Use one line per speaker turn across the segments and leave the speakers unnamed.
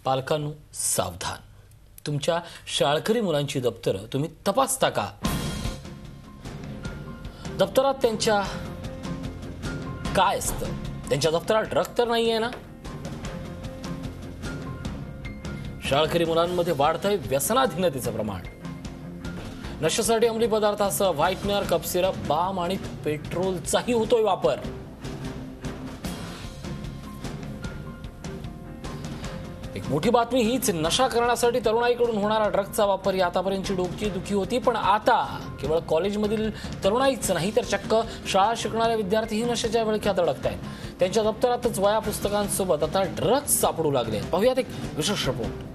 पालकांनो सावधान, तुमच्या शाळकरी मुलांची दप्तरं तुम्ही तपासता का? दप्तरात त्यांच्या काय असतं? त्यांच्या दप्तरात ड्रग तर नाहीये ना? शाळकरी मुलांमध्ये वाढतंय व्यसनाधीनतेचं प्रमाण. नशेसाठी अंमली पदार्थासह व्हाईटनर, कप सिरप, बाम आणि पेट्रोलचाही होतोय वापर. एक मोठी बातमी हीच, नशा करण्यासाठी तरुणाईकडून होणारा ड्रगचा वापर ही आतापर्यंतची डोकी दुखी होती, पण आता केवळ कॉलेजमधील तरुणाईच नाही तर चक्क शाळा शिकणारे विद्यार्थीही नशेच्या विळख्यात अडकतायत. त्यांच्या दप्तरातच वह्या पुस्तकांसोबत आता ड्रग्ज सापडू लागले. पाहूयात एक विशेष रिपोर्ट.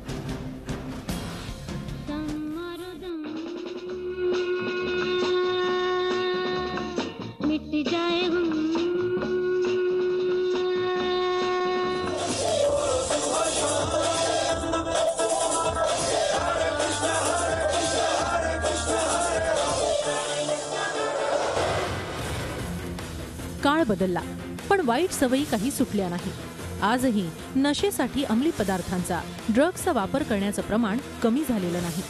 काळ बदलला, पण वाईट सवयी काही सुटल्या नाही. आजही नशेसाठी अंमली पदार्थांचा, ड्रग्सचा वापर करण्याचं प्रमाण कमी झालेलं नाही.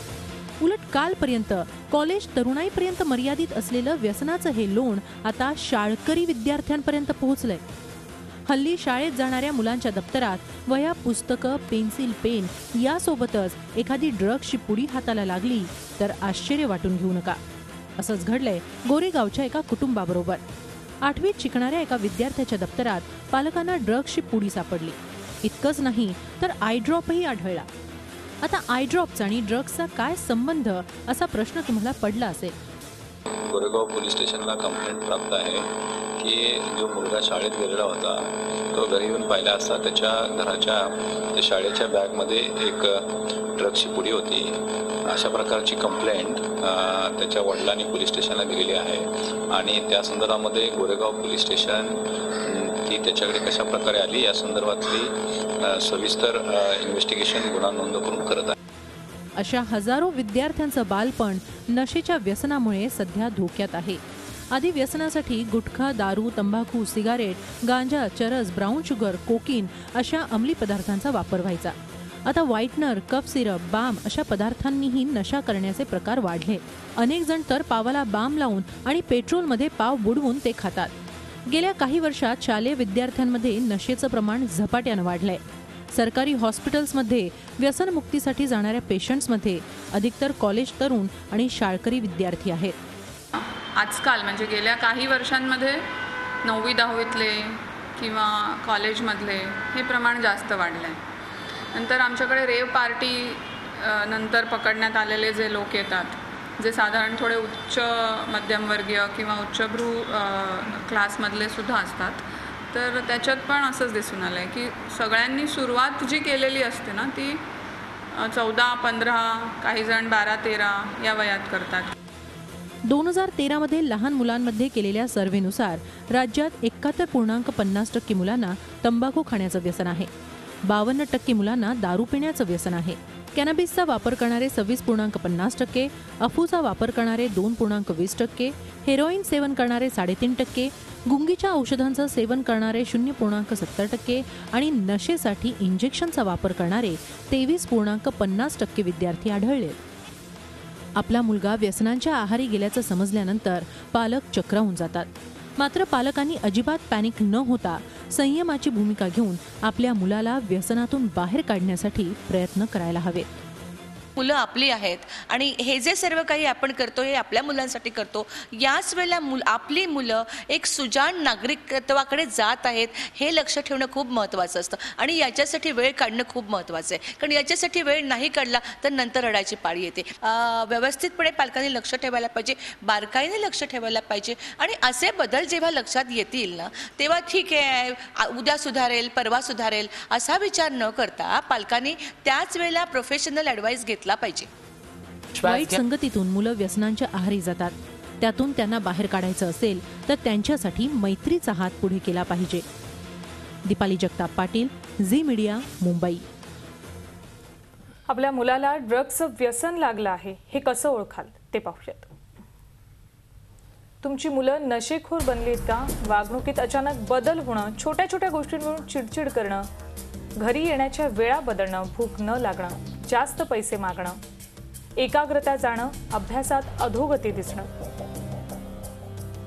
उलट कालपर्यंत कॉलेज तरुणाईपर्यंत मर्यादित असलेलं व्यसनाचं हे लोण आता शाळकरी विद्यार्थ्यांपर्यंत पोहोचलंय. हल्ली शाळेत जाणाऱ्या मुलांच्या दप्तरात वह्या, पुस्तकं, पेन्सिल, पेन यासोबतच एखादी ड्रग्सची पुडी हाताला लागली तर आश्चर्य वाटून घेऊ नका. असंच घडलंय गोरेगावच्या एका कुटुंबाबरोबर. 8वीत शिकणाऱ्या एका विद्यार्थ्याच्या दप्तरात पालकांना ड्रग्सची पुडी सापडली. इतकंच नाही तर आय ड्रॉपही आढळला. आता आय ड्रॉपचा आणि ड्रग्सचा काय संबंध असा प्रश्न तुम्हाला पडला असेल.
गोरेगाव पोलीस स्टेशनला कंप्लेंट प्राप्त आहे की जो मुलगा शाळेत गेलेला होता तो घरी येऊन पाहिला असता त्याच्या घराच्या शाळेच्या बॅगमध्ये एक ड्रग्सची पुडी होती. अशा प्रकारची कंप्लेंट त्याच्या वडिलांनी पोलीस स्टेशनला दिलेली आहे आणि त्या संदर्भामध्ये गोरेगाव पोलीस स्टेशन ती त्याच्याकडे कशा प्रकारे आली या संदर्भातली सविस्तर इन्व्हेस्टिगेशन गुन्हा नोंद करून करत आहे.
अशा हजारो विद्यार्थ्यांचं बालपण नशेच्या व्यसनामुळे सध्या धोक्यात आहे. आधी व्यसनासाठी गुटखा, दारू, तंबाखू, सिगारेट, गांजा, चरस, ब्राऊन शुगर, कोकीन अशा अंमली पदार्थांचा वापर व्हायचा. आता व्हाईटनर, कफ सिरप, बाम अशा पदार्थांनीही नशा करण्याचे प्रकार वाढले. अनेक जण तर पावाला बाम लावून आणि पेट्रोलमध्ये पाव बुडवून ते खातात. गेल्या काही वर्षात शालेय विद्यार्थ्यांमध्ये नशेचं प्रमाण झपाट्यानं वाढलंय. सरकारी हॉस्पिटल्समध्ये व्यसनमुक्तीसाठी जाणाऱ्या पेशंट्समध्ये अधिकतर कॉलेज तरुण आणि शाळकरी विद्यार्थी आहेत.
आजकाल म्हणजे गेल्या काही वर्षांमध्ये 9वी-10वीतले किंवा कॉलेजमधले हे प्रमाण जास्त वाढलं आहे. नंतर आमच्याकडे रेव पार्टी नंतर पकडण्यात आलेले जे लोक येतात, जे साधारण थोडे उच्च मध्यमवर्गीय किंवा उच्चभ्रू क्लासमधले सुद्धा असतात, तर त्याच्यात पण असंच दिसून आलं आहे की सगळ्यांनी सुरुवात जी केलेली असते ना ती 14-15, काही जण 12-13 या वयात करतात.
2013 मध्ये लहान मुलांमध्ये केलेल्या सर्व्हेनुसार राज्यात 71.50% मुलांना तंबाखू खाण्याचं व्यसन आहे. 52% मुलांना दारू पिण्याचं व्यसन आहे. कॅनॅबिसचा वापर करणारे 26.50%, अफूचा वापर करणारे 2.20%, हेरोईन सेवन करणारे 3.5%, गुंगीच्या औषधांचं सेवन करणारे 0.70% आणि नशेसाठी इंजेक्शनचा वापर करणारे 23.50% विद्यार्थी आढळले. आपला मुलगा व्यसनांच्या आहारी गेल्याचं समजल्यानंतर पालक चक्रावून जातात. मात्र पालकांनी अजिबात पॅनिक न होता संयमाची भूमिका घेऊन आपल्या मुलाला व्यसनातून बाहेर काढण्यासाठी प्रयत्न करायला हवेत.
मुलं आपली आहेत आणि हे जे सर्व काही आपण करतो हे आपल्या मुलांसाठी करतो. याच वेळेला आपली मुलं एक सुजाण नागरिकत्वाकडे जात आहेत हे लक्ष ठेवणं खूप महत्त्वाचं असतं आणि याच्यासाठी वेळ काढणं खूप महत्त्वाचं आहे. कारण याच्यासाठी वेळ नाही काढला तर नंतर रडायची पाळी येते. व्यवस्थितपणे पालकांनी लक्ष ठेवायला पाहिजे, बारकाईने लक्ष ठेवायला पाहिजे आणि असे बदल जेव्हा लक्षात येतील ना तेव्हा ठीक आहे, उद्या सुधारेल, परवा सुधारेल असा विचार न करता पालकांनी त्याच वेळेला प्रोफेशनल ॲडवाईस घेतला पाहिजे.
वाईट संगतीतून मुलं व्यसनांच्या आहारी जातात. त्यातून त्यांना बाहेर काढायचं असेल तर त्यांच्यासाठी मैत्रीचा हात पुढे केला पाहिजे. दीपाली जगताप पाटील, झी मीडिया, मुंबई.
आपल्या मुलाला ड्रग्सचं व्यसन लागलं आहे हे कसं ओळखाल ते पाहूयात. तुमची मुलं नशेखोर बनलीत का? वागणुकीत अचानक बदल होणं, छोट्या छोट्या गोष्टींवरून चिडचिड करणं, घरी येण्याच्या वेळा बदलणं, भूक न लागणं, जास्त पैसे मागणं, एकाग्रता जाणं, अभ्यासात अधोगती दिसणं,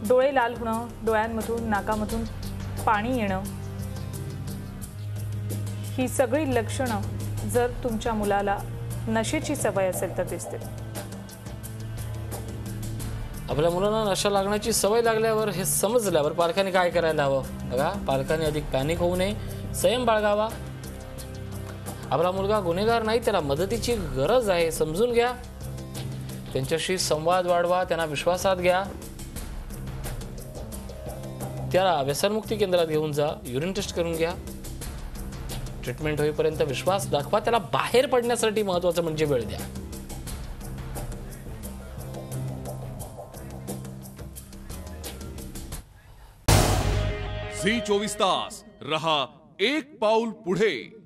डोळे लाल होणं, डोळ्यांमधून नाकामधून पाणी येणं, ही सगळी लक्षणं जर तुमच्या मुलाला नशेची सवय असेल तर दिसते.
आपल्या मुलांना नशा लागण्याची सवय लागल्यावर हे समजल्यावर पालकांनी काय करायला हवं? बघा, पालकांनी अधिक पॅनिक होऊ नये, संयम बाळगावा. आपला मुलगा गुन्हेगार नाही, त्याला मदतीची गरज आहे, समजून घ्या. त्यांच्याशी संवाद वाढवा, त्यांना विश्वासात घ्या. त्याला व्यसनमुक्ती केंद्रात घेऊन जा, युरिन टेस्ट करून घ्या. ट्रीटमेंट होईपर्यंत विश्वास दाखवा. त्याला बाहेर पडण्यासाठी महत्त्वाचं म्हणजे वेळ द्या.
झी 24 तास रहा एक पाऊल पुढे.